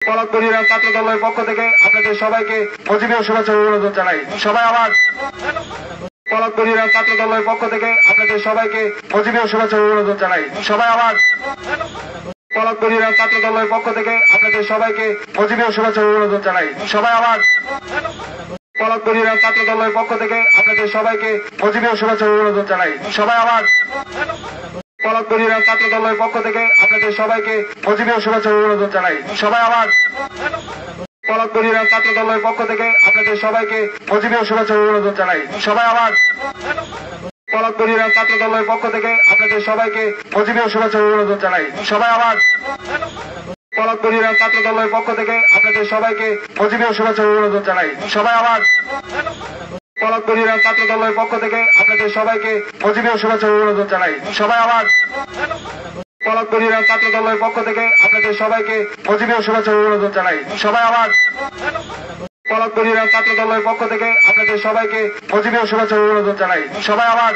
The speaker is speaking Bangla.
পলাশ বরিরা ছাত্র দলের পক্ষ থেকে আপনাদের সবাইকে মজিবীয় শুভেচ্ছা অভিনন্দন জানাই। সবাই আবার পলাশ বরিরা ছাত্র দলের পক্ষ থেকে আপনাদের সবাইকে মজিবীয় শুভেচ্ছা অভিনন্দন জানাই। সবাই আবার পলাশ বরিরা ছাত্র দলের পক্ষ থেকে আপনাদের সবাইকে মজিবীয় শুভেচ্ছা অভিনন্দন জানাই। সবাই আবার পলাশ বরিরা ছাত্র দলের পক্ষ থেকে আপনাদের সবাইকে মজিবীয় শুভেচ্ছা অভিনন্দন জানাই। সবাই আবার পলাশ বরিরা ছাত্র দলের পক্ষ থেকে আপনাদের সবাইকে মজিবীয় শুভেচ্ছা অভিনন্দন জানাই। সবাই আবার পলাশ বরিরা ছাত্র দলের পক্ষ থেকে আপনাদের সবাইকে মজিবীয় শুভেচ্ছা অভিনন্দন জানাই। সবাই আবার পলাশ বরিরা ছাত্র দলের পক্ষ থেকে আপনাদের সবাইকে মজিবীয় শুভেচ্ছা অভিনন্দন জানাই। সবাই আবার পলাশ বরিরা ছাত্র দলের পক্ষ থেকে আপনাদের সবাইকে মজিবীয় শুভেচ্ছা অভিনন্দন জানাই। সবাই আবার পলাশ বরিরা ছাত্র দলের পক্ষ থেকে আপনাদের সবাইকে মজিবীয় শুভেচ্ছা অভিনন্দন জানাই। সবাই আবার পলাশ বরিরা ছাত্র দলের পক্ষ থেকে আপনাদের সবাইকে মজিবীয় শুভেচ্ছা অভিনন্দন জানাই। সবাই আবার পলাশ বরিরা ছাত্র দলের পক্ষ থেকে আপনাদের সবাইকে মজিবীয় শুভেচ্ছা অভিনন্দন জানাই। সবাই আবার